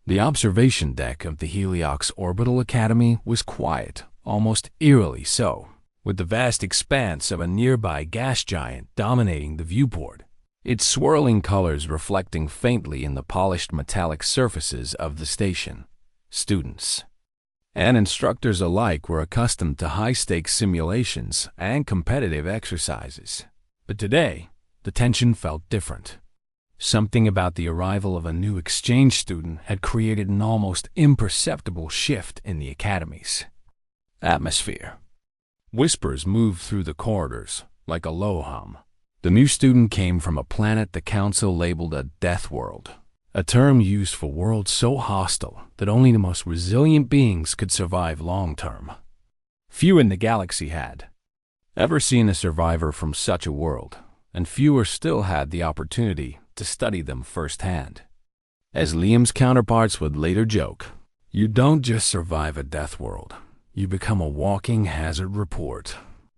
The observation deck of the Heliox Orbital Academy was quiet, almost eerily so, with the vast expanse of a nearby gas giant dominating the viewport, its swirling colors reflecting faintly in the polished metallic surfaces of the station. Students and instructors alike were accustomed to high-stakes simulations and competitive exercises. But today, the tension felt different. Something about the arrival of a new exchange student had created an almost imperceptible shift in the academy's atmosphere. Whispers moved through the corridors like a low hum. The new student came from a planet the Council labeled a Deathworld, a term used for worlds so hostile that only the most resilient beings could survive long-term. Few in the galaxy had ever seen a survivor from such a world, and fewer still had the opportunity to study them firsthand. As Liam's counterparts would later joke, you don't just survive a Deathworld, you become a walking hazard report.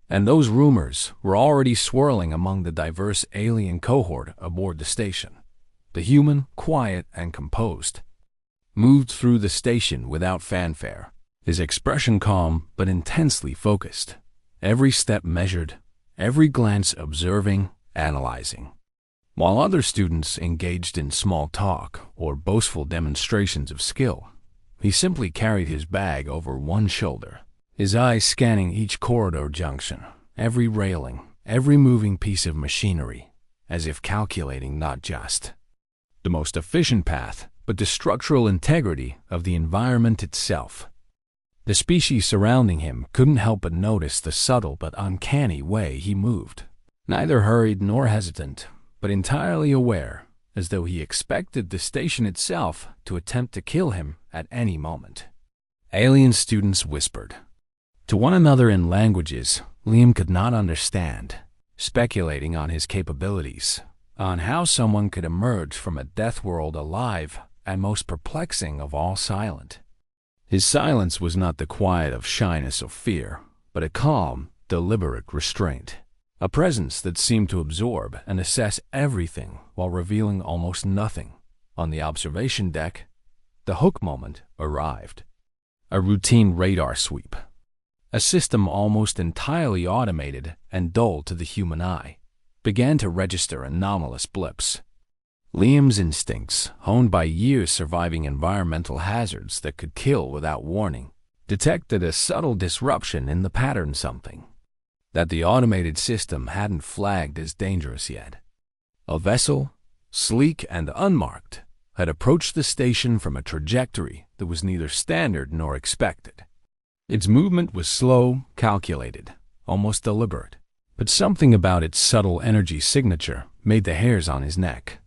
And those rumors were already swirling among the diverse alien cohort aboard the station. The human, quiet and composed, moved through the station without fanfare, his expression calm but intensely focused, every step measured, every glance observing, analyzing. While other students engaged in small talk or boastful demonstrations of skill, he simply carried his bag over one shoulder, his eyes scanning each corridor junction, every railing, every moving piece of machinery, as if calculating not just the most efficient path, but the structural integrity of the environment itself. The species surrounding him couldn't help but notice the subtle but uncanny way he moved, neither hurried nor hesitant, but entirely aware, as though he expected the station itself to attempt to kill him at any moment. Alien students whispered to one another in languages Liam could not understand, speculating on his capabilities, on how someone could emerge from a death world alive and most perplexing of all silent. His silence was not the quiet of shyness or fear, but a calm, deliberate restraint, a presence that seemed to absorb and assess everything while revealing almost nothing. On the observation deck, the hook moment arrived. A routine radar sweep, a system almost entirely automated and dull to the human eye, began to register anomalous blips. Liam's instincts, honed by years surviving environmental hazards that could kill without warning, detected a subtle disruption in the pattern, something that the automated system hadn't flagged as dangerous yet. A vessel, sleek and unmarked, had approached the station from a trajectory that was neither standard nor expected. Its movement was slow, calculated, almost deliberate, but something about its subtle energy signature made the hairs on his neck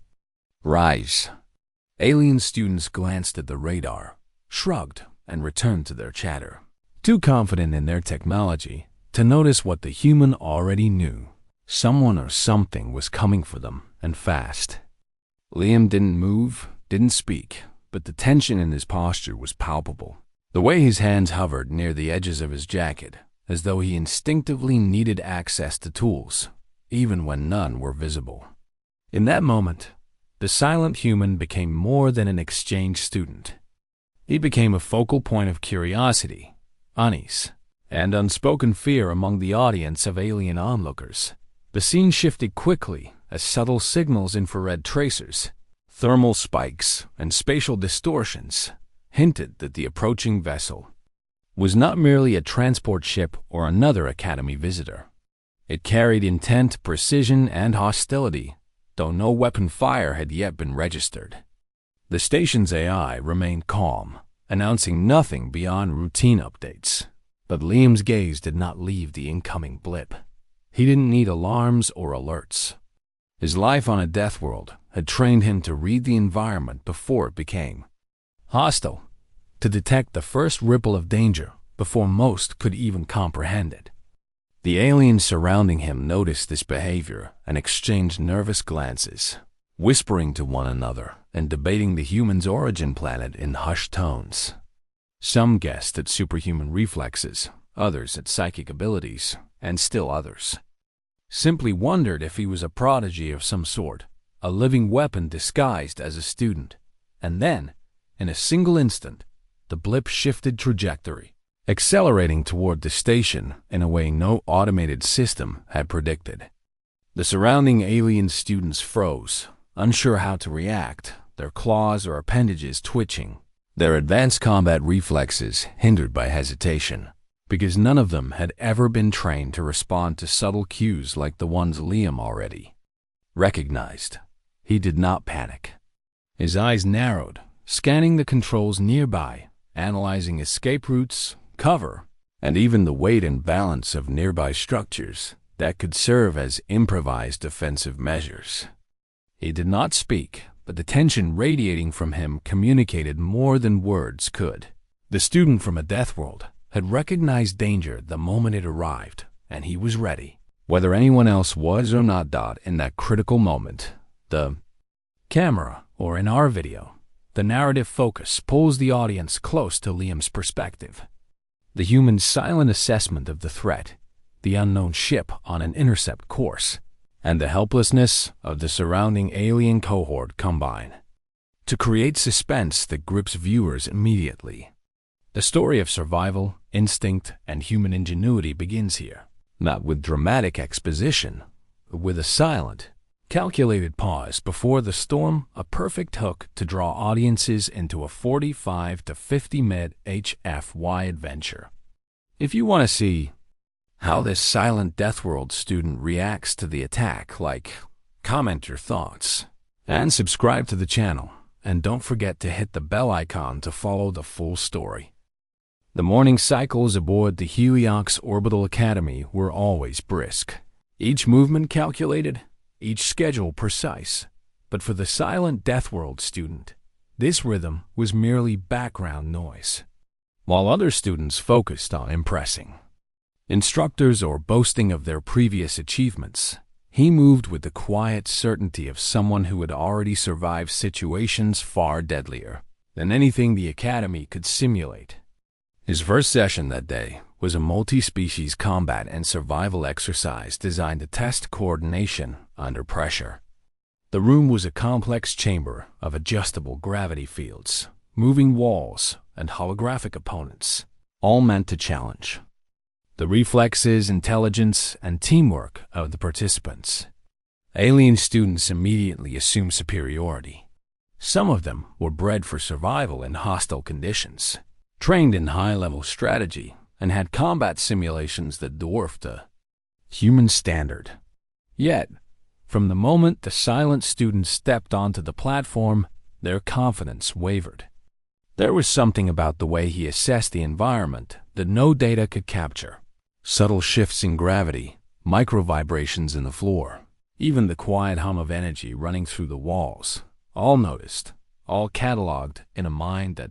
rise. Alien students glanced at the radar, shrugged, and returned to their chatter, too confident in their technology to notice what the human already knew. Someone or something was coming for them, and fast. Liam didn't move, didn't speak, but the tension in his posture was palpable. The way his hands hovered near the edges of his jacket, as though he instinctively needed access to tools, even when none were visible. In that moment, the silent human became more than an exchange student. He became a focal point of curiosity, unease, and unspoken fear among the audience of alien onlookers. The scene shifted quickly as subtle signals, infrared tracers, thermal spikes, and spatial distortions hinted that the approaching vessel was not merely a transport ship or another Academy visitor. It carried intent, precision, and hostility, though no weapon fire had yet been registered. The station's AI remained calm, announcing nothing beyond routine updates. But Liam's gaze did not leave the incoming blip. He didn't need alarms or alerts. His life on a death world had trained him to read the environment before it became hostile, to detect the first ripple of danger before most could even comprehend it. The aliens surrounding him noticed this behavior and exchanged nervous glances, whispering to one another and debating the human's origin planet in hushed tones. Some guessed at superhuman reflexes, others at psychic abilities, and still others simply wondered if he was a prodigy of some sort, a living weapon disguised as a student. And then, In a single instant, the blip shifted trajectory, accelerating toward the station in a way no automated system had predicted. The surrounding alien students froze, unsure how to react, their claws or appendages twitching, their advanced combat reflexes hindered by hesitation, because none of them had ever been trained to respond to subtle cues like the ones Liam already recognized. He did not panic. His eyes narrowed, scanning the controls nearby, analyzing escape routes, cover, and even the weight and balance of nearby structures that could serve as improvised defensive measures. He did not speak, but the tension radiating from him communicated more than words could. The student from a Deathworld had recognized danger the moment it arrived, and he was ready. Whether anyone else was or not, in that critical moment, the camera, or in our video, the narrative focus pulls the audience close to Liam's perspective. The human's silent assessment of the threat, the unknown ship on an intercept course, and the helplessness of the surrounding alien cohort combine to create suspense that grips viewers immediately. The story of survival, instinct, and human ingenuity begins here, not with dramatic exposition, but with a silent, calculated pause before the storm, a perfect hook to draw audiences into a 45 to 50-minute HFY adventure. If you want to see how this silent Deathworld student reacts to the attack, comment your thoughts, and subscribe to the channel, and don't forget to hit the bell icon to follow the full story. The morning cycles aboard the HFY Orbital Academy were always brisk, each movement calculated, each schedule precise. But for the silent Deathworld student, this rhythm was merely background noise. While other students focused on impressing instructors or boasting of their previous achievements, he moved with the quiet certainty of someone who had already survived situations far deadlier than anything the Academy could simulate. His first session that day was a multi-species combat and survival exercise designed to test coordination under pressure. The room was a complex chamber of adjustable gravity fields, moving walls, and holographic opponents, all meant to challenge the reflexes, intelligence, and teamwork of the participants. Alien students immediately assumed superiority. Some of them were bred for survival in hostile conditions, trained in high-level strategy, and had combat simulations that dwarfed a human standard. Yet, from the moment the silent students stepped onto the platform, their confidence wavered. There was something about the way he assessed the environment that no data could capture. Subtle shifts in gravity, micro-vibrations in the floor, even the quiet hum of energy running through the walls, all noticed, all cataloged in a mind that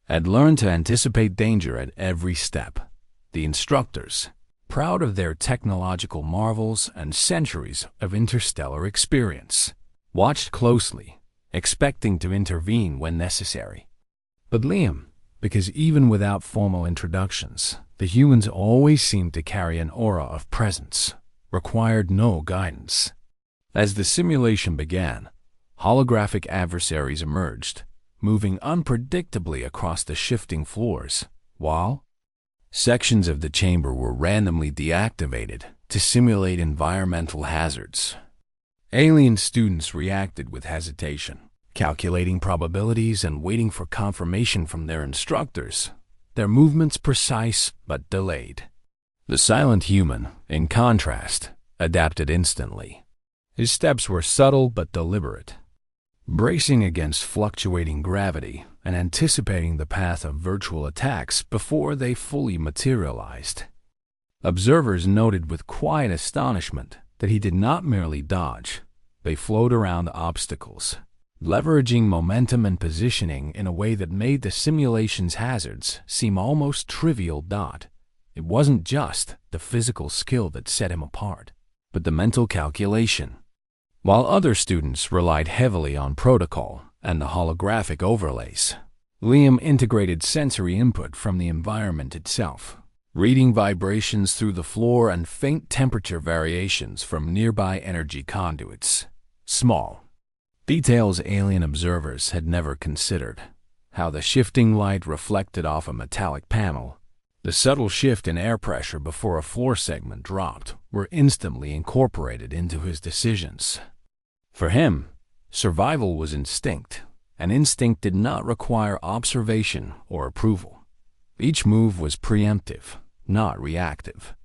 had learned to anticipate danger at every step. The instructors, proud of their technological marvels and centuries of interstellar experience, watched closely, expecting to intervene when necessary. But Liam, because even without formal introductions, the humans always seemed to carry an aura of presence, required no guidance. As the simulation began, holographic adversaries emerged, moving unpredictably across the shifting floors, while sections of the chamber were randomly deactivated to simulate environmental hazards. Alien students reacted with hesitation, calculating probabilities and waiting for confirmation from their instructors, their movements precise but delayed. The silent human, in contrast, adapted instantly. His steps were subtle but deliberate, bracing against fluctuating gravity and anticipating the path of virtual attacks before they fully materialized. Observers noted with quiet astonishment that he did not merely dodge, they flowed around obstacles, leveraging momentum and positioning in a way that made the simulation's hazards seem almost trivial. It wasn't just the physical skill that set him apart, but the mental calculation. While other students relied heavily on protocol and the holographic overlays, Liam integrated sensory input from the environment itself, reading vibrations through the floor and faint temperature variations from nearby energy conduits. Small details alien observers had never considered, how the shifting light reflected off a metallic panel, the subtle shift in air pressure before a floor segment dropped, were instantly incorporated into his decisions. For him, survival was instinct, and instinct did not require observation or approval. Each move was preemptive, not reactive.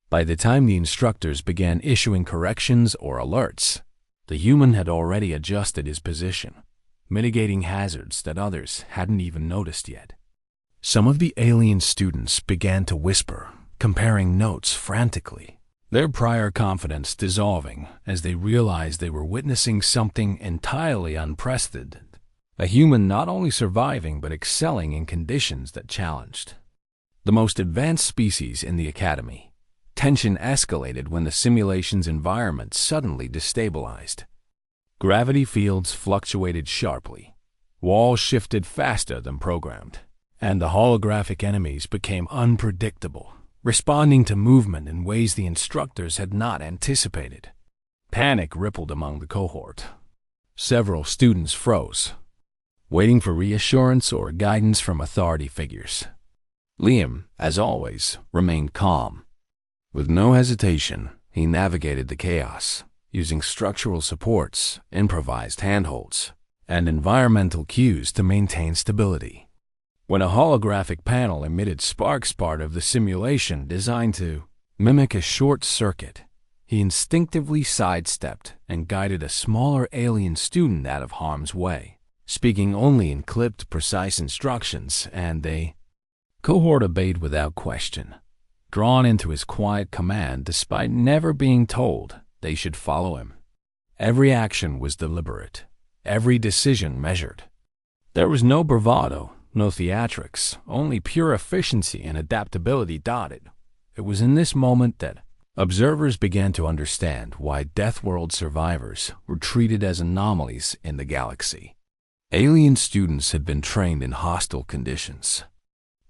By the time the instructors began issuing corrections or alerts, the human had already adjusted his position, mitigating hazards that others hadn't even noticed yet. Some of the alien students began to whisper, comparing notes frantically, their prior confidence dissolving as they realized they were witnessing something entirely unprecedented, a human not only surviving but excelling in conditions that challenged the most advanced species in the academy. Tension escalated when the simulation's environment suddenly destabilized. Gravity fields fluctuated sharply, walls shifted faster than programmed, and the holographic enemies became unpredictable, responding to movement in ways the instructors had not anticipated. Panic rippled among the cohort. Several students froze, waiting for reassurance or guidance from authority figures. Liam, as always, remained calm. With no hesitation, he navigated the chaos, using structural supports, improvised handholds, and environmental cues to maintain stability. When a holographic panel emitted sparks part of the simulation designed to mimic a short circuit, he instinctively sidestepped and guided a smaller alien student out of harm's way, speaking only in clipped, precise instructions, and the cohort obeyed without question, drawn into his quiet command despite never being told they should follow him. Every action was deliberate, every decision measured. There was no bravado, no theatrics, only pure efficiency and adaptability dotted. It was in this moment that observers began to understand why Deathworld survivors were treated as anomalies in the galaxy. Alien students had been trained in hostile conditions,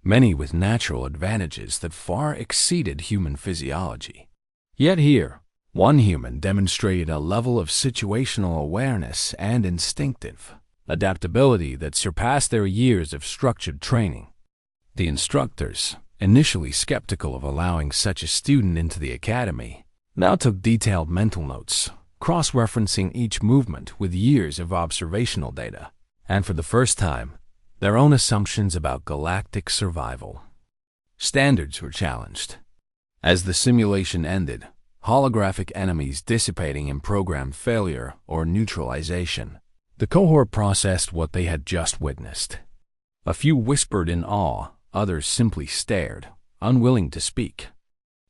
many with natural advantages that far exceeded human physiology. Yet here, one human demonstrated a level of situational awareness and instinctive adaptability that surpassed their years of structured training. The instructors, initially skeptical of allowing such a student into the academy, now took detailed mental notes, cross-referencing each movement with years of observational data, and for the first time, their own assumptions about galactic survival. Standards were challenged. As the simulation ended, holographic enemies dissipating in program failure or neutralization, the cohort processed what they had just witnessed. A few whispered in awe, others simply stared, unwilling to speak,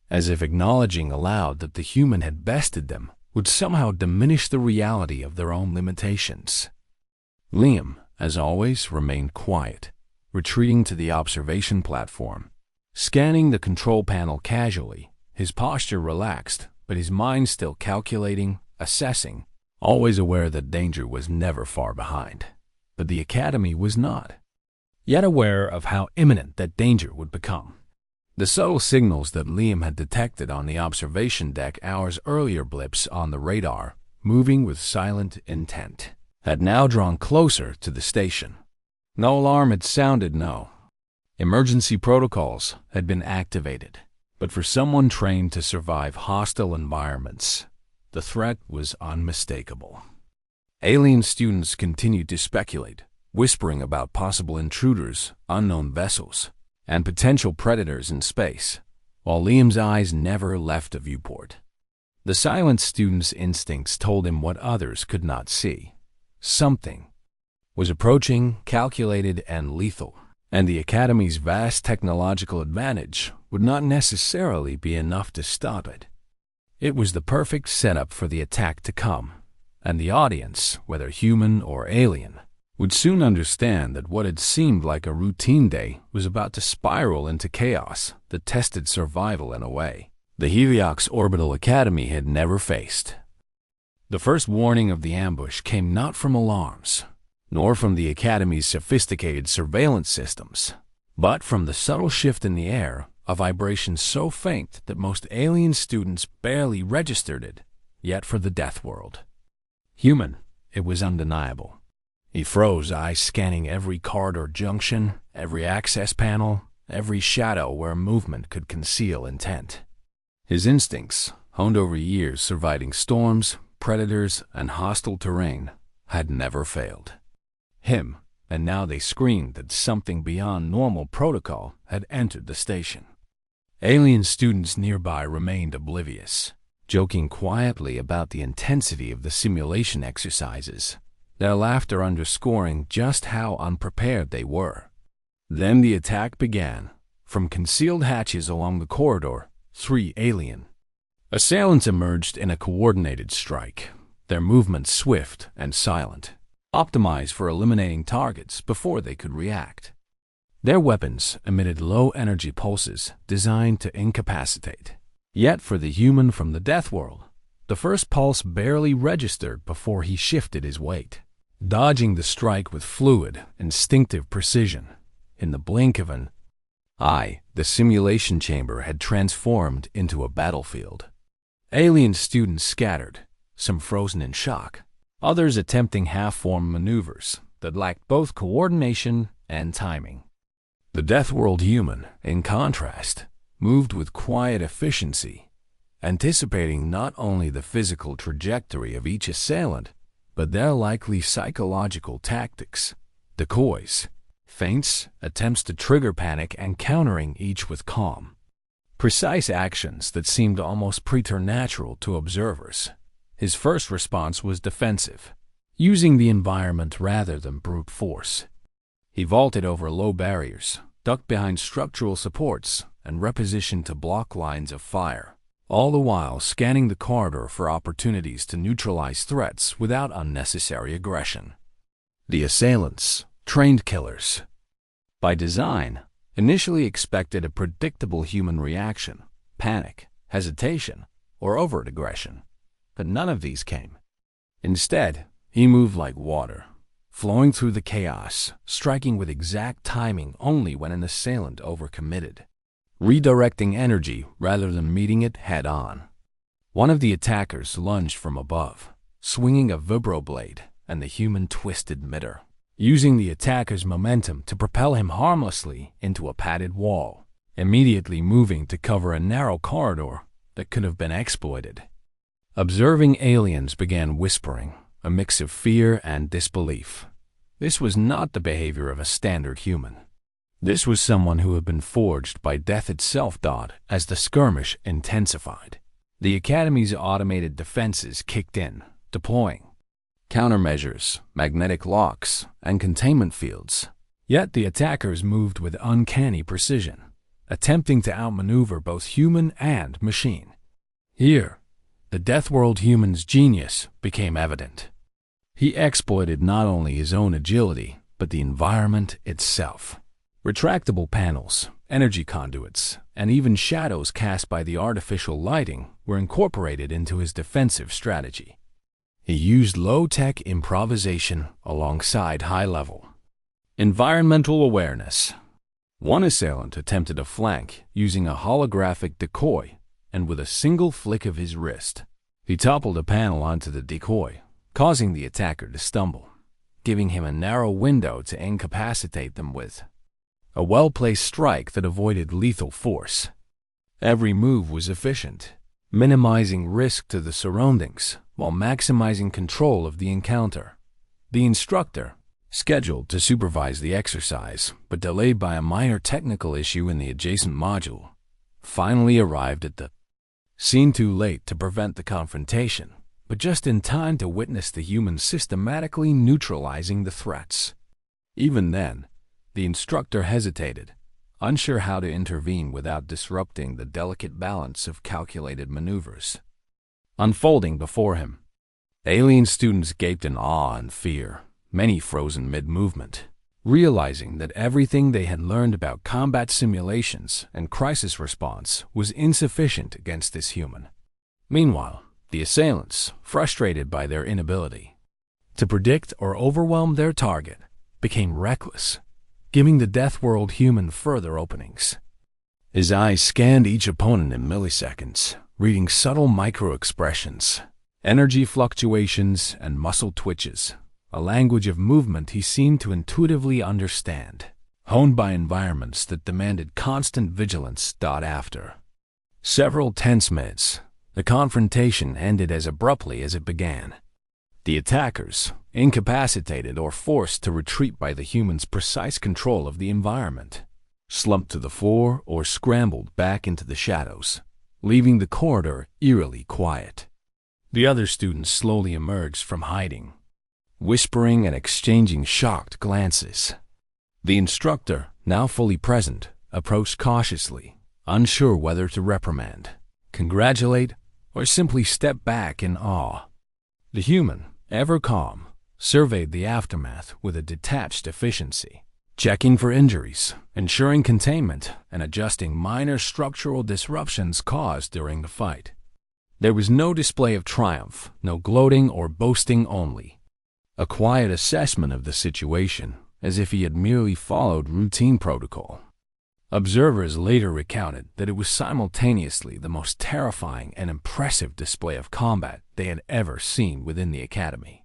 as if acknowledging aloud that the human had bested them would somehow diminish the reality of their own limitations. Liam, as always, remained quiet, retreating to the observation platform, scanning the control panel casually, his posture relaxed, but his mind still calculating, assessing, always aware that danger was never far behind. But the academy was not, yet aware of how imminent that danger would become. The subtle signals that Liam had detected on the observation deck hours earlier, blips on the radar, moving with silent intent, had now drawn closer to the station. No alarm had sounded, no. Emergency protocols had been activated. But for someone trained to survive hostile environments, the threat was unmistakable. Alien students continued to speculate, whispering about possible intruders, unknown vessels, and potential predators in space, while Liam's eyes never left the viewport. The silent student's instincts told him what others could not see. Something was approaching, calculated and lethal, and the Academy's vast technological advantage would not necessarily be enough to stop it. It was the perfect setup for the attack to come, and the audience, whether human or alien, would soon understand that what had seemed like a routine day was about to spiral into chaos that tested survival in a way the Heliox Orbital Academy had never faced. The first warning of the ambush came not from alarms, nor from the Academy's sophisticated surveillance systems, but from the subtle shift in the air, a vibration so faint that most alien students barely registered it, yet for the Deathworld human, it was undeniable. He froze, eyes scanning every corridor junction, every access panel, every shadow where movement could conceal intent. His instincts, honed over years surviving storms, predators, and hostile terrain, had never failed him, and now they screamed that something beyond normal protocol had entered the station. Alien students nearby remained oblivious, joking quietly about the intensity of the simulation exercises, their laughter underscoring just how unprepared they were. Then the attack began. From concealed hatches along the corridor, 3 alien assailants emerged in a coordinated strike, their movements swift and silent, optimized for eliminating targets before they could react. Their weapons emitted low-energy pulses designed to incapacitate. Yet for the human from the Deathworld, the first pulse barely registered before he shifted his weight, dodging the strike with fluid, instinctive precision. In the blink of an eye, the simulation chamber had transformed into a battlefield. Alien students scattered, some frozen in shock, others attempting half-formed maneuvers that lacked both coordination and timing. The Deathworld human, in contrast, moved with quiet efficiency, anticipating not only the physical trajectory of each assailant, but their likely psychological tactics, decoys, feints, attempts to trigger panic, and countering each with calm, precise actions that seemed almost preternatural to observers. His first response was defensive, using the environment rather than brute force. He vaulted over low barriers, ducked behind structural supports, and repositioned to block lines of fire, all the while scanning the corridor for opportunities to neutralize threats without unnecessary aggression. The assailants, trained killers, by design, initially expected a predictable human reaction, panic, hesitation, or overt aggression, but none of these came. Instead, he moved like water, flowing through the chaos, striking with exact timing only when an assailant overcommitted, redirecting energy rather than meeting it head-on. One of the attackers lunged from above, swinging a vibroblade, and the human twisted midair, using the attacker's momentum to propel him harmlessly into a padded wall, immediately moving to cover a narrow corridor that could have been exploited. Observing aliens began whispering, a mix of fear and disbelief. This was not the behavior of a standard human. This was someone who had been forged by death itself. As the skirmish intensified, the Academy's automated defenses kicked in, deploying countermeasures, magnetic locks, and containment fields. Yet the attackers moved with uncanny precision, attempting to outmaneuver both human and machine. Here, the Deathworld human's genius became evident. He exploited not only his own agility, but the environment itself. Retractable panels, energy conduits, and even shadows cast by the artificial lighting were incorporated into his defensive strategy. He used low-tech improvisation alongside high-level environmental awareness. One assailant attempted a flank using a holographic decoy, and with a single flick of his wrist, he toppled a panel onto the decoy, causing the attacker to stumble, giving him a narrow window to incapacitate them with. A well-placed strike that avoided lethal force. Every move was efficient, minimizing risk to the surroundings while maximizing control of the encounter. The instructor, scheduled to supervise the exercise but delayed by a minor technical issue in the adjacent module, finally arrived at the scene too late to prevent the confrontation, but just in time to witness the humans systematically neutralizing the threats. Even then, the instructor hesitated, unsure how to intervene without disrupting the delicate balance of calculated maneuvers unfolding before him. Alien students gaped in awe and fear, many frozen mid-movement, realizing that everything they had learned about combat simulations and crisis response was insufficient against this human. Meanwhile, the assailants, frustrated by their inability to predict or overwhelm their target, became reckless, giving the Deathworld human further openings. His eyes scanned each opponent in milliseconds, reading subtle micro-expressions, energy fluctuations, and muscle twitches, a language of movement he seemed to intuitively understand, honed by environments that demanded constant vigilance. After several tense minutes, the confrontation ended as abruptly as it began. The attackers, incapacitated or forced to retreat by the humans' precise control of the environment, slumped to the floor or scrambled back into the shadows, leaving the corridor eerily quiet. The other students slowly emerged from hiding, whispering and exchanging shocked glances. The instructor, now fully present, approached cautiously, unsure whether to reprimand, congratulate, or simply step back in awe. The human, ever calm, surveyed the aftermath with a detached efficiency, checking for injuries, ensuring containment, and adjusting minor structural disruptions caused during the fight. There was no display of triumph, no gloating or boasting, only a quiet assessment of the situation, as if he had merely followed routine protocol. Observers later recounted that it was simultaneously the most terrifying and impressive display of combat they had ever seen within the academy.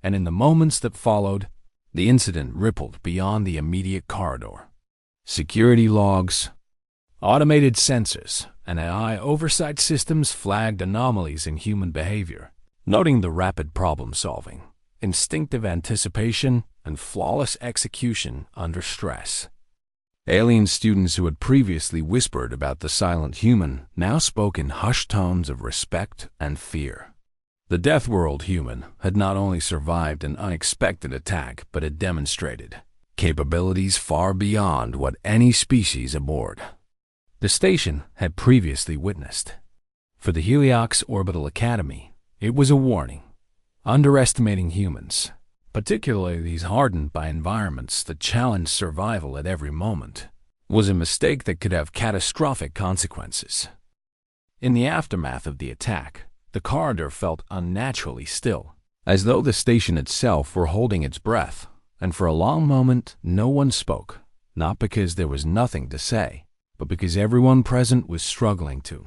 And in the moments that followed, the incident rippled beyond the immediate corridor. Security logs, automated sensors, and AI oversight systems flagged anomalies in human behavior, noting the rapid problem-solving, instinctive anticipation, and flawless execution under stress. Alien students who had previously whispered about the silent human now spoke in hushed tones of respect and fear. The Deathworld human had not only survived an unexpected attack, but had demonstrated capabilities far beyond what any species aboard the station had previously witnessed. For the Heliox Orbital Academy, it was a warning. Underestimating humans, particularly these hardened by environments that challenged survival at every moment, was a mistake that could have catastrophic consequences. In the aftermath of the attack, the corridor felt unnaturally still, as though the station itself were holding its breath, and for a long moment no one spoke, not because there was nothing to say, but because everyone present was struggling to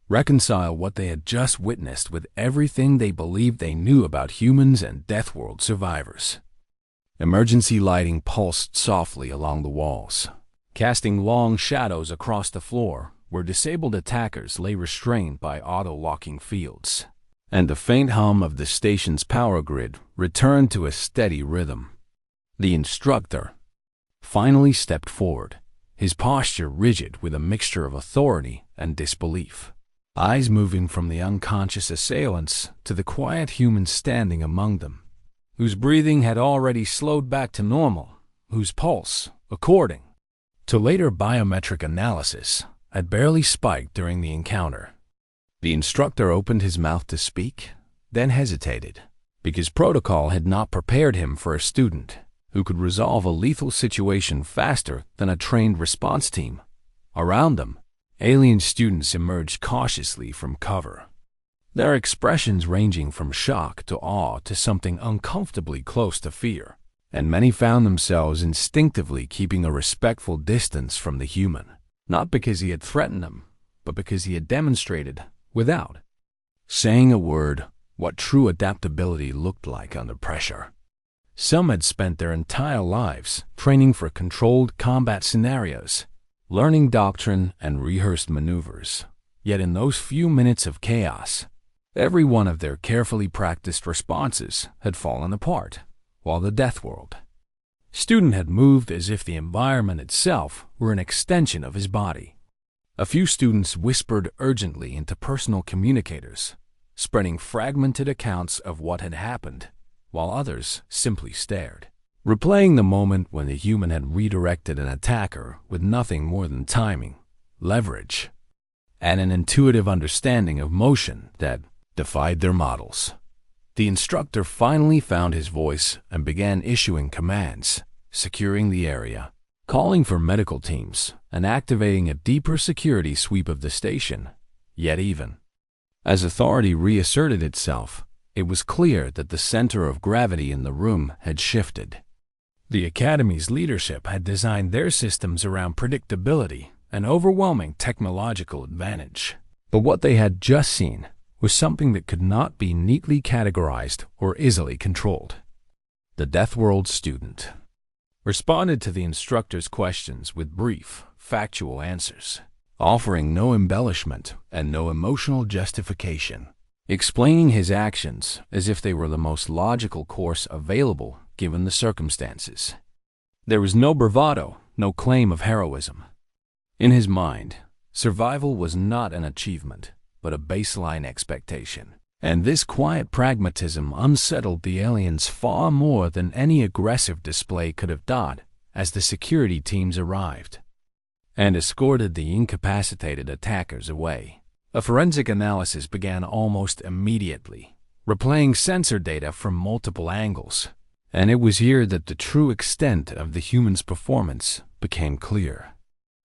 reconcile what they had just witnessed with everything they believed they knew about humans and Deathworld survivors. Emergency lighting pulsed softly along the walls, casting long shadows across the floor where disabled attackers lay restrained by auto-locking fields, and the faint hum of the station's power grid returned to a steady rhythm. The instructor finally stepped forward, his posture rigid with a mixture of authority and disbelief, eyes moving from the unconscious assailants to the quiet humans standing among them, whose breathing had already slowed back to normal, whose pulse, according to later biometric analysis, had barely spiked during the encounter. The instructor opened his mouth to speak, then hesitated, because protocol had not prepared him for a student who could resolve a lethal situation faster than a trained response team. Around them, alien students emerged cautiously from cover, their expressions ranging from shock to awe to something uncomfortably close to fear, and many found themselves instinctively keeping a respectful distance from the human, not because he had threatened them, but because he had demonstrated, without saying a word, what true adaptability looked like under pressure. Some had spent their entire lives training for controlled combat scenarios, learning doctrine and rehearsed maneuvers. Yet in those few minutes of chaos, every one of their carefully practiced responses had fallen apart, while the Deathworld student had moved as if the environment itself were an extension of his body. A few students whispered urgently into personal communicators, spreading fragmented accounts of what had happened, while others simply stared, replaying the moment when the human had redirected an attacker with nothing more than timing, leverage, and an intuitive understanding of motion that defied their models. The instructor finally found his voice and began issuing commands, securing the area, calling for medical teams, and activating a deeper security sweep of the station. Yet even as authority reasserted itself, it was clear that the center of gravity in the room had shifted. The Academy's leadership had designed their systems around predictability and overwhelming technological advantage. But what they had just seen was something that could not be neatly categorized or easily controlled. The Deathworld student responded to the instructor's questions with brief, factual answers, offering no embellishment and no emotional justification, explaining his actions as if they were the most logical course available given the circumstances. There was no bravado, no claim of heroism. In his mind, survival was not an achievement, but a baseline expectation. And this quiet pragmatism unsettled the aliens far more than any aggressive display could have done as the security teams arrived and escorted the incapacitated attackers away. A forensic analysis began almost immediately, replaying sensor data from multiple angles, and it was here that the true extent of the human's performance became clear.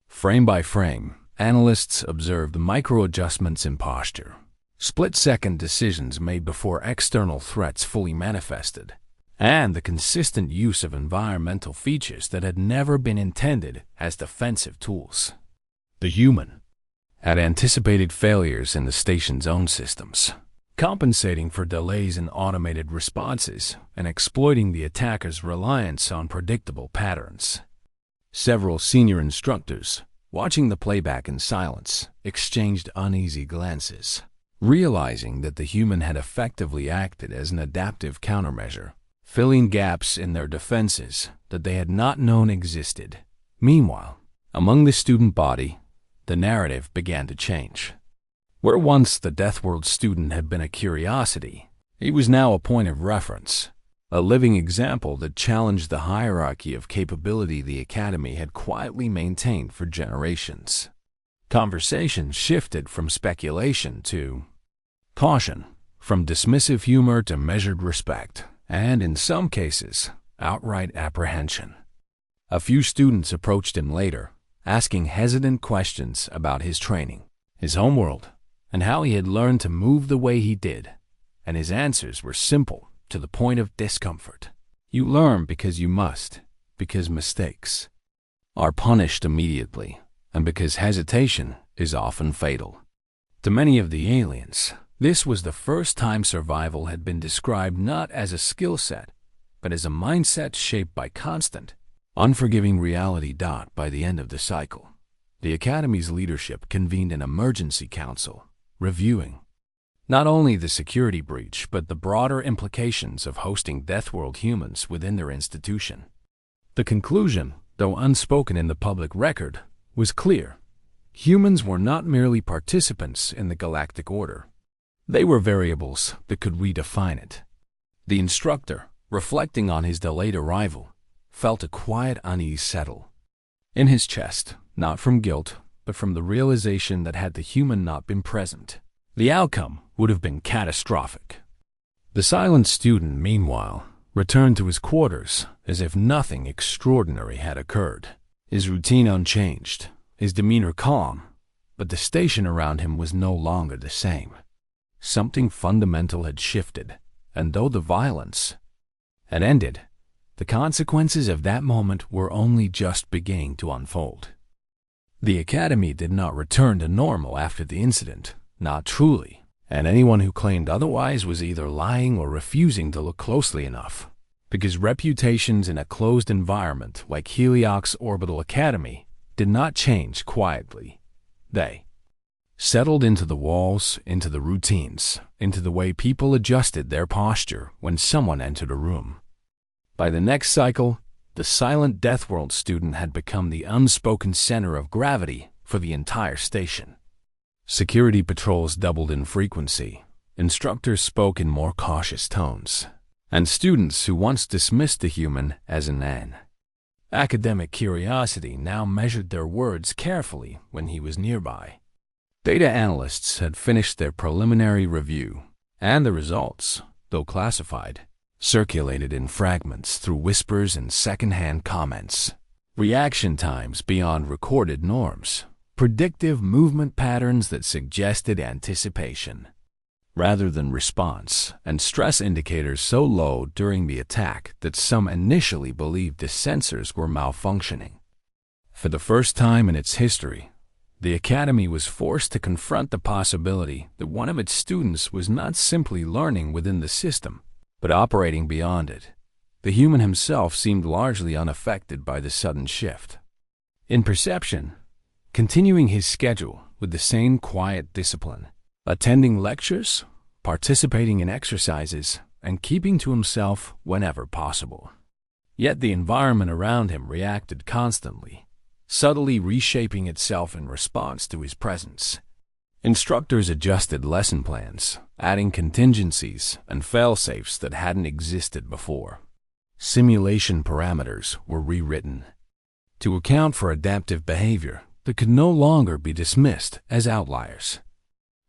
Frame by frame, analysts observed micro-adjustments in posture, split-second decisions made before external threats fully manifested, and the consistent use of environmental features that had never been intended as defensive tools. The human had anticipated failures in the station's own systems, compensating for delays in automated responses and exploiting the attackers' reliance on predictable patterns. Several senior instructors, watching the playback in silence, exchanged uneasy glances, realizing that the human had effectively acted as an adaptive countermeasure, filling gaps in their defenses that they had not known existed. Meanwhile, among the student body, the narrative began to change. Where once the Deathworld student had been a curiosity, he was now a point of reference, a living example that challenged the hierarchy of capability the Academy had quietly maintained for generations. Conversation shifted from speculation to caution, from dismissive humor to measured respect, and in some cases, outright apprehension. A few students approached him later, asking hesitant questions about his training, his homeworld, and how he had learned to move the way he did, and his answers were simple to the point of discomfort. You learn because you must, because mistakes are punished immediately, and because hesitation is often fatal. To many of the aliens, this was the first time survival had been described not as a skill set, but as a mindset shaped by constant, unforgiving reality. By the end of the cycle, the Academy's leadership convened an emergency council, reviewing not only the security breach but the broader implications of hosting Deathworld humans within their institution. The conclusion, though unspoken in the public record, was clear. Humans were not merely participants in the galactic order. They were variables that could redefine it. The instructor, reflecting on his delayed arrival, felt a quiet unease settle in his chest, not from guilt, but from the realization that had the human not been present, the outcome would have been catastrophic. The silent student, meanwhile, returned to his quarters as if nothing extraordinary had occurred, his routine unchanged, his demeanor calm, but the station around him was no longer the same. Something fundamental had shifted, and though the violence had ended, the consequences of that moment were only just beginning to unfold. The Academy did not return to normal after the incident, not truly, and anyone who claimed otherwise was either lying or refusing to look closely enough, because reputations in a closed environment like Heliox Orbital Academy did not change quietly. They settled into the walls, into the routines, into the way people adjusted their posture when someone entered a room. By the next cycle, the silent Deathworld student had become the unspoken center of gravity for the entire station. Security patrols doubled in frequency, instructors spoke in more cautious tones, and students who once dismissed the human as an academic curiosity now measured their words carefully when he was nearby. Data analysts had finished their preliminary review, and the results, though classified, circulated in fragments through whispers and second-hand comments. Reaction times beyond recorded norms, predictive movement patterns that suggested anticipation rather than response, and stress indicators so low during the attack that some initially believed the sensors were malfunctioning. For the first time in its history, the Academy was forced to confront the possibility that one of its students was not simply learning within the system, but operating beyond it, the human himself seemed largely unaffected by the sudden shift. In perception, continuing his schedule with the same quiet discipline, attending lectures, participating in exercises, and keeping to himself whenever possible. Yet the environment around him reacted constantly, subtly reshaping itself in response to his presence. Instructors adjusted lesson plans, adding contingencies and fail-safes that hadn't existed before. Simulation parameters were rewritten to account for adaptive behavior that could no longer be dismissed as outliers.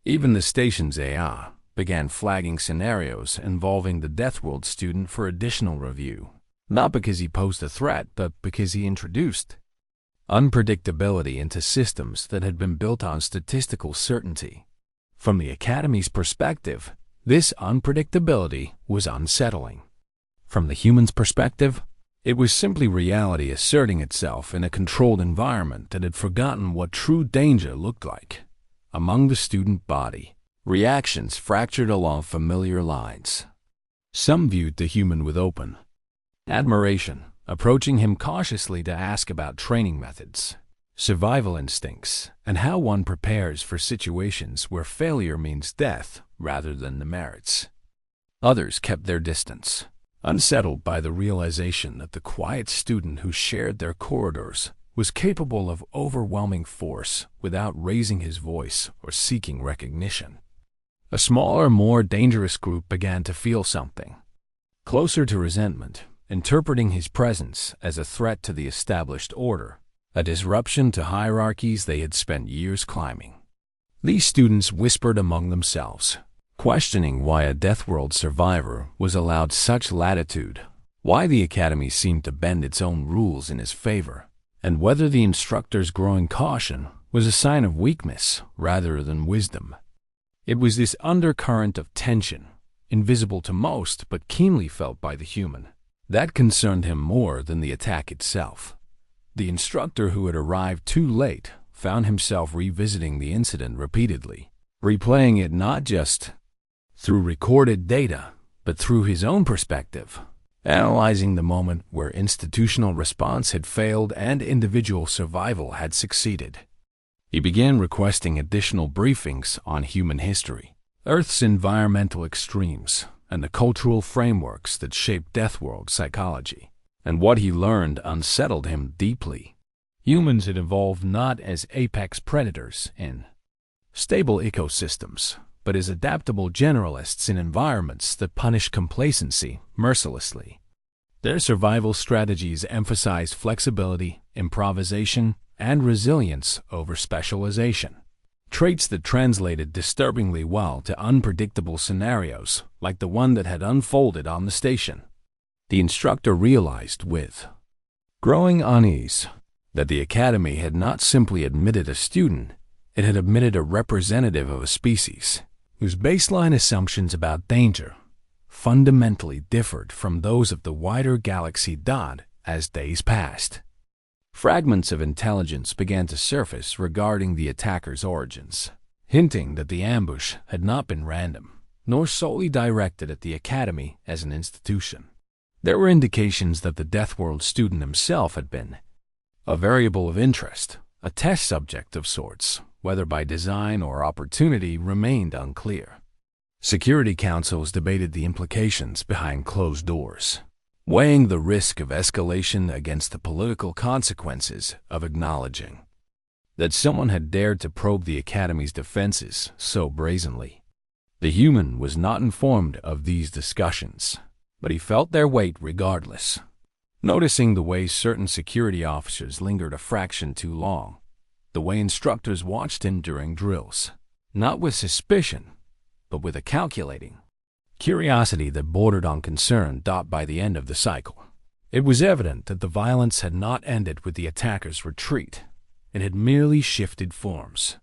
Even the station's AI began flagging scenarios involving the Deathworld student for additional review, not because he posed a threat, but because he introduced unpredictability into systems that had been built on statistical certainty. From the Academy's perspective, this unpredictability was unsettling. From the human's perspective, it was simply reality asserting itself in a controlled environment that had forgotten what true danger looked like. Among the student body, reactions fractured along familiar lines. Some viewed the human with open admiration, approaching him cautiously to ask about training methods, survival instincts, and how one prepares for situations where failure means death rather than the merits. Others kept their distance, unsettled by the realization that the quiet student who shared their corridors was capable of overwhelming force without raising his voice or seeking recognition. A smaller, more dangerous group began to feel something, closer to resentment, interpreting his presence as a threat to the established order, a disruption to hierarchies they had spent years climbing. These students whispered among themselves, questioning why a Deathworld survivor was allowed such latitude, why the Academy seemed to bend its own rules in his favor, and whether the instructor's growing caution was a sign of weakness rather than wisdom. It was this undercurrent of tension, invisible to most but keenly felt by the human, that concerned him more than the attack itself. The instructor who had arrived too late found himself revisiting the incident repeatedly, replaying it not just through recorded data, but through his own perspective, analyzing the moment where institutional response had failed and individual survival had succeeded. He began requesting additional briefings on human history, Earth's environmental extremes, and the cultural frameworks that shaped Deathworld psychology. And what he learned unsettled him deeply. Humans had evolved not as apex predators in stable ecosystems, but as adaptable generalists in environments that punish complacency mercilessly. Their survival strategies emphasized flexibility, improvisation, and resilience over specialization, traits that translated disturbingly well to unpredictable scenarios like the one that had unfolded on the station. The instructor realized with growing unease that the Academy had not simply admitted a student, it had admitted a representative of a species whose baseline assumptions about danger fundamentally differed from those of the wider galaxy. As days passed, fragments of intelligence began to surface regarding the attacker's origins, hinting that the ambush had not been random, nor solely directed at the Academy as an institution. There were indications that the Deathworld student himself had been a variable of interest, a test subject of sorts, whether by design or opportunity remained unclear. Security councils debated the implications behind closed doors, weighing the risk of escalation against the political consequences of acknowledging that someone had dared to probe the Academy's defenses so brazenly. The human was not informed of these discussions, but he felt their weight regardless. Noticing the way certain security officers lingered a fraction too long, the way instructors watched him during drills, not with suspicion, but with a calculating curiosity that bordered on concern. By the end of the cycle, it was evident that the violence had not ended with the attacker's retreat. It had merely shifted forms.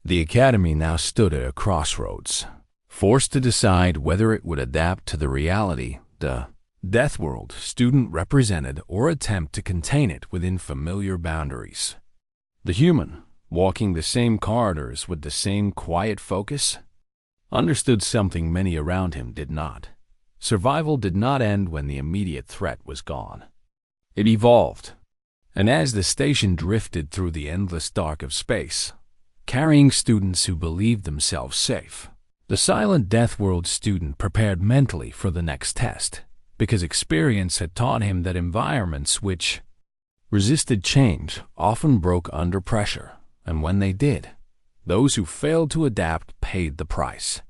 The Academy now stood at a crossroads, forced to decide whether it would adapt to the reality the Deathworld student represented or attempt to contain it within familiar boundaries. The human, walking the same corridors with the same quiet focus, understood something many around him did not. survival did not end when the immediate threat was gone. It evolved, and as the station drifted through the endless dark of space, carrying students who believed themselves safe, the silent Deathworld student prepared mentally for the next test, because experience had taught him that environments which resisted change often broke under pressure, and when they did, those who failed to adapt paid the price.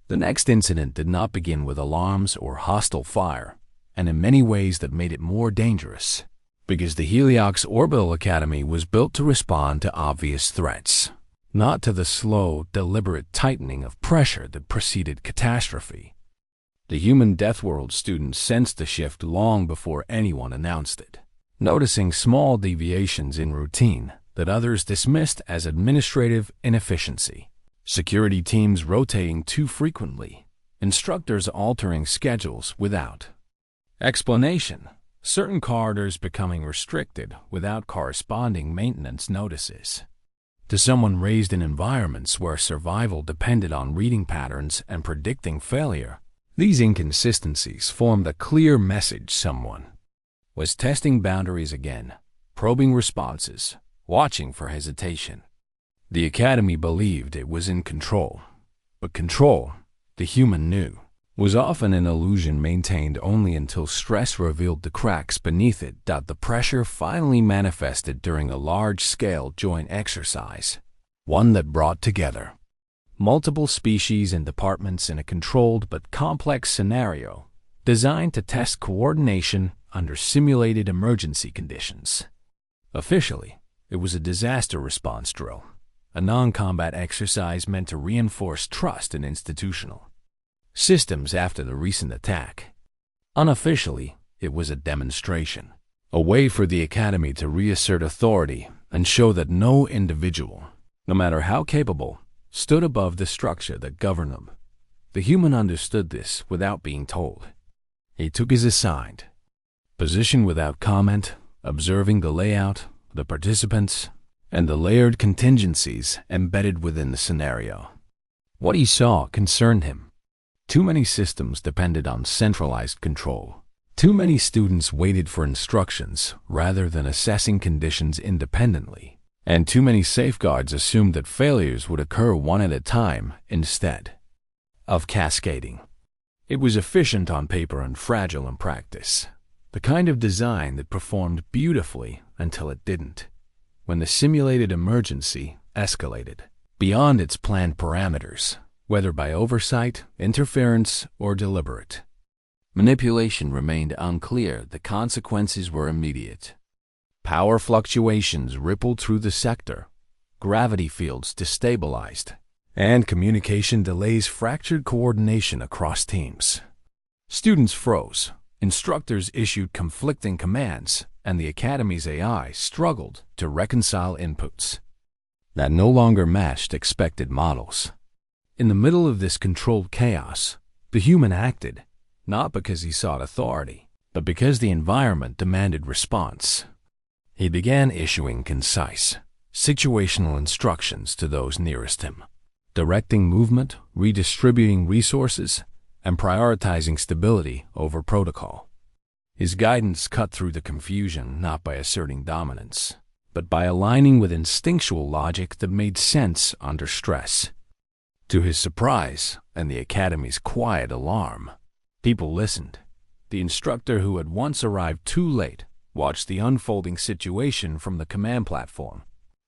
The next incident did not begin with alarms or hostile fire, and in many ways that made it more dangerous, because the Heliox Orbital Academy was built to respond to obvious threats, not to the slow, deliberate tightening of pressure that preceded catastrophe. The human Deathworld students sensed the shift long before anyone announced it, noticing small deviations in routine that others dismissed as administrative inefficiency. Security teams rotating too frequently, instructors altering schedules without explanation, certain corridors becoming restricted without corresponding maintenance notices. To someone raised in environments where survival depended on reading patterns and predicting failure, these inconsistencies formed a clear message: someone was testing boundaries again, probing responses, watching for hesitation. The Academy believed it was in control, but control, the human knew, was often an illusion maintained only until stress revealed the cracks beneath it. The pressure finally manifested during a large-scale joint exercise, one that brought together multiple species and departments in a controlled but complex scenario designed to test coordination under simulated emergency conditions. Officially, it was a disaster response drill, a non-combat exercise meant to reinforce trust in institutional systems after the recent attack. Unofficially, it was a demonstration, a way for the Academy to reassert authority and show that no individual, no matter how capable, stood above the structure that governed them. The human understood this without being told. He took his assigned position without comment, observing the layout, the participants, and the layered contingencies embedded within the scenario. What he saw concerned him. Too many systems depended on centralized control. Too many students waited for instructions rather than assessing conditions independently. And too many safeguards assumed that failures would occur one at a time instead of cascading. It was efficient on paper and fragile in practice, the kind of design that performed beautifully until it didn't, when the simulated emergency escalated beyond its planned parameters, whether by oversight, interference, or deliberate manipulation remained unclear. The consequences were immediate. Power fluctuations rippled through the sector, gravity fields destabilized, and communication delays fractured coordination across teams. Students froze, instructors issued conflicting commands, and the Academy's AI struggled to reconcile inputs that no longer matched expected models. In the middle of this controlled chaos, the human acted, not because he sought authority, but because the environment demanded response. He began issuing concise, situational instructions to those nearest him, directing movement, redistributing resources, and prioritizing stability over protocol. His guidance cut through the confusion not by asserting dominance, but by aligning with instinctual logic that made sense under stress. To his surprise and the Academy's quiet alarm, people listened. The instructor who had once arrived too late watched the unfolding situation from the command platform,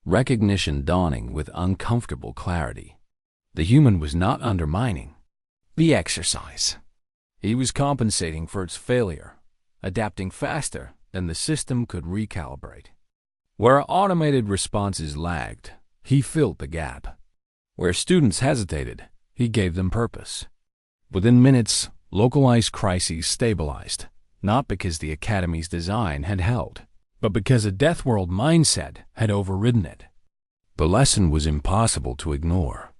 recognition dawning with uncomfortable clarity. The human was not undermining the exercise. He was compensating for its failure, adapting faster than the system could recalibrate. Where automated responses lagged, he filled the gap. Where students hesitated, he gave them purpose. Within minutes, localized crises stabilized, not because the Academy's design had held, but because a Deathworld mindset had overridden it. The lesson was impossible to ignore.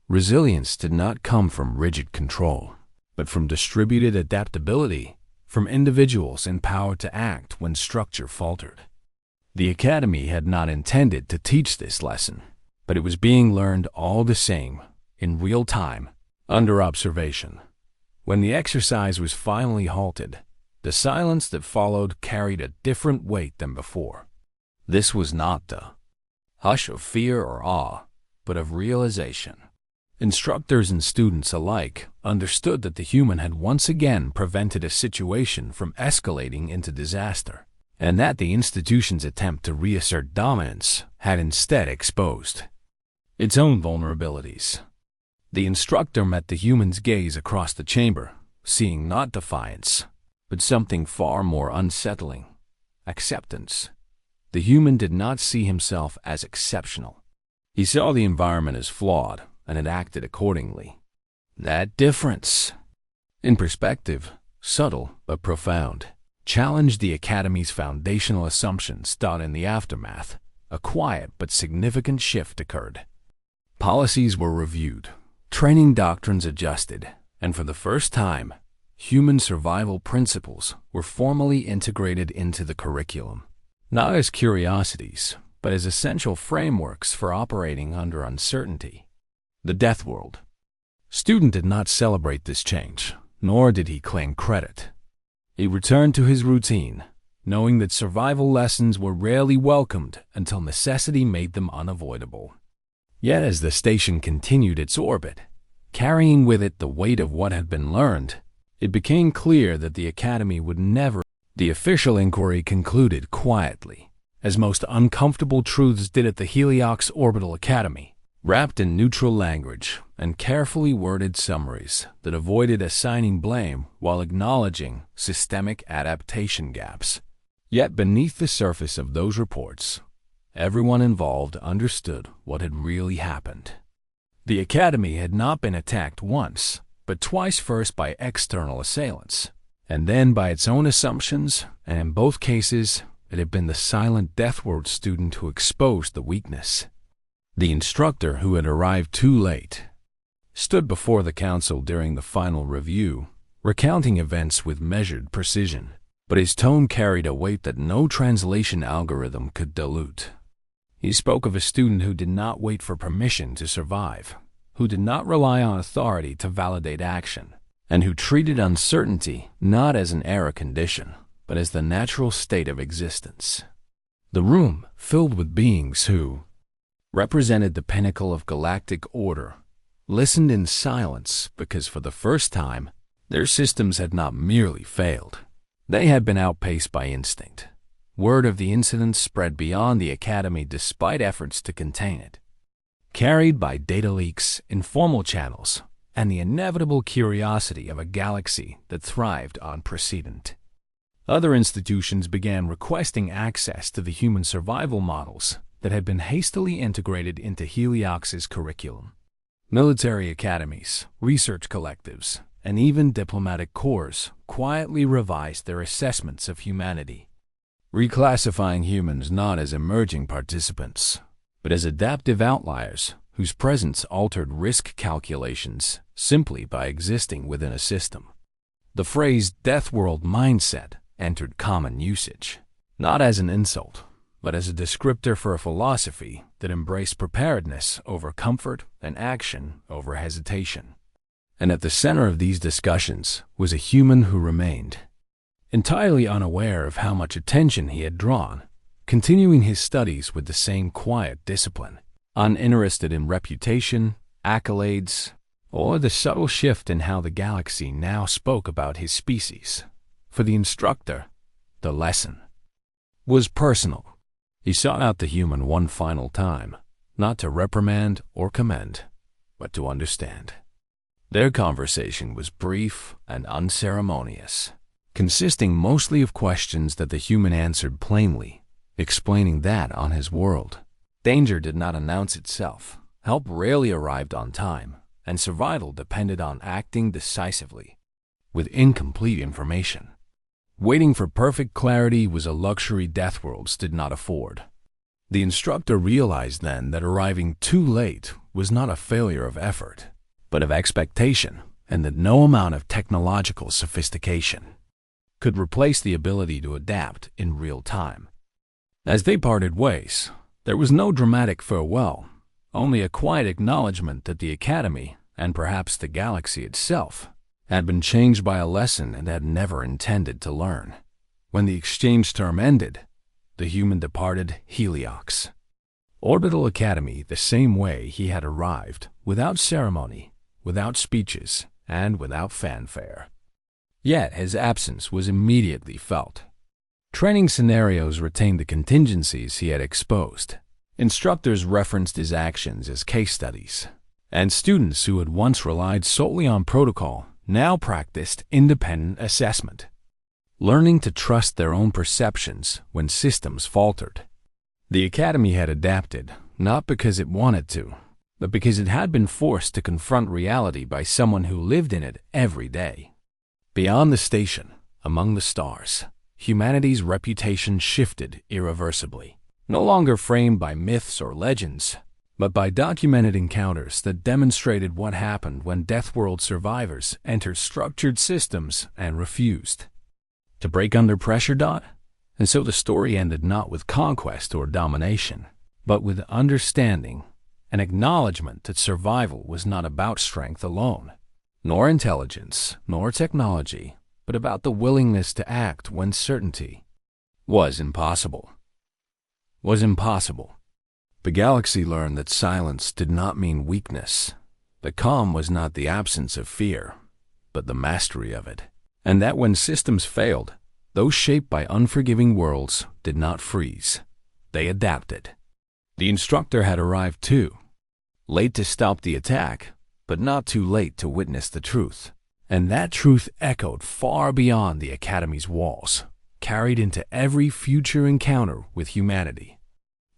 Resilience did not come from rigid control, but from distributed adaptability, from individuals empowered to act when structure faltered. The Academy had not intended to teach this lesson, but it was being learned all the same, in real time, under observation. When the exercise was finally halted, the silence that followed carried a different weight than before. This was not the hush of fear or awe, but of realization. Instructors and students alike understood that the human had once again prevented a situation from escalating into disaster, and that the institution's attempt to reassert dominance had instead exposed its own vulnerabilities. The instructor met the human's gaze across the chamber, seeing not defiance, but something far more unsettling: acceptance. The human did not see himself as exceptional. He saw the environment as flawed and had acted accordingly. That difference, in perspective, subtle but profound, challenged the Academy's foundational assumptions taught in the aftermath. A quiet but significant shift occurred. Policies were reviewed, training doctrines adjusted, and for the first time, human survival principles were formally integrated into the curriculum, not as curiosities, but as essential frameworks for operating under uncertainty. The Deathworld. Student did not celebrate this change, nor did he claim credit. He returned to his routine, knowing that survival lessons were rarely welcomed until necessity made them unavoidable. Yet as the station continued its orbit, carrying with it the weight of what had been learned, it became clear that the Academy would never. The official inquiry concluded quietly, as most uncomfortable truths did at the Heliox Orbital Academy, wrapped in neutral language and carefully worded summaries that avoided assigning blame while acknowledging systemic adaptation gaps. Yet beneath the surface of those reports, everyone involved understood what had really happened. The Academy had not been attacked once, but twice, first by external assailants, and then by its own assumptions, and in both cases, it had been the silent Deathworld student who exposed the weakness. The instructor, who had arrived too late, stood before the council during the final review, recounting events with measured precision, but his tone carried a weight that no translation algorithm could dilute. He spoke of a student who did not wait for permission to survive, who did not rely on authority to validate action, and who treated uncertainty not as an error condition, but as the natural state of existence. The room, filled with beings who represented the pinnacle of galactic order, listened in silence because for the first time, their systems had not merely failed. They had been outpaced by instinct. Word of the incident spread beyond the Academy despite efforts to contain it, carried by data leaks, informal channels, and the inevitable curiosity of a galaxy that thrived on precedent. Other institutions began requesting access to the human survival models that had been hastily integrated into Heliox's curriculum. Military academies, research collectives, and even diplomatic corps quietly revised their assessments of humanity, reclassifying humans not as emerging participants, but as adaptive outliers whose presence altered risk calculations simply by existing within a system. The phrase Deathworld mindset entered common usage, not as an insult, but as a descriptor for a philosophy that embraced preparedness over comfort and action over hesitation. And at the center of these discussions was a human who remained entirely unaware of how much attention he had drawn, continuing his studies with the same quiet discipline, uninterested in reputation, accolades, or the subtle shift in how the galaxy now spoke about his species. For the instructor, the lesson was personal. He sought out the human one final time, not to reprimand or commend, but to understand. Their conversation was brief and unceremonious, consisting mostly of questions that the human answered plainly, explaining that on his world, danger did not announce itself, help rarely arrived on time, and survival depended on acting decisively, with incomplete information. Waiting for perfect clarity was a luxury Deathworlds did not afford. The instructor realized then that arriving too late was not a failure of effort, but of expectation, and that no amount of technological sophistication could replace the ability to adapt in real time. As they parted ways, there was no dramatic farewell, only a quiet acknowledgement that the Academy, and perhaps the galaxy itself, had been changed by a lesson it had never intended to learn. When the exchange term ended, the human departed Heliox Orbital Academy the same way he had arrived, without ceremony, without speeches, and without fanfare. Yet his absence was immediately felt. Training scenarios retained the contingencies he had exposed. Instructors referenced his actions as case studies, and students who had once relied solely on protocol now practiced independent assessment, learning to trust their own perceptions when systems faltered. The Academy had adapted, not because it wanted to, but because it had been forced to confront reality by someone who lived in it every day. Beyond the station, among the stars, humanity's reputation shifted irreversibly, no longer framed by myths or legends, but by documented encounters that demonstrated what happened when Deathworld survivors entered structured systems and refused to break under pressure. And so the story ended not with conquest or domination, but with understanding, an acknowledgement that survival was not about strength alone, nor intelligence, nor technology, but about the willingness to act when certainty was impossible. The galaxy learned that silence did not mean weakness, that calm was not the absence of fear, but the mastery of it, and that when systems failed, those shaped by unforgiving worlds did not freeze. They adapted. The Instructor had arrived too, late to stop the attack, but not too late to witness the truth. And that truth echoed far beyond the Academy's walls, carried into every future encounter with humanity.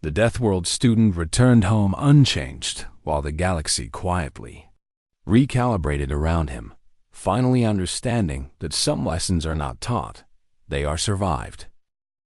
The Deathworld student returned home unchanged, while the galaxy quietly recalibrated around him, finally understanding that some lessons are not taught, they are survived.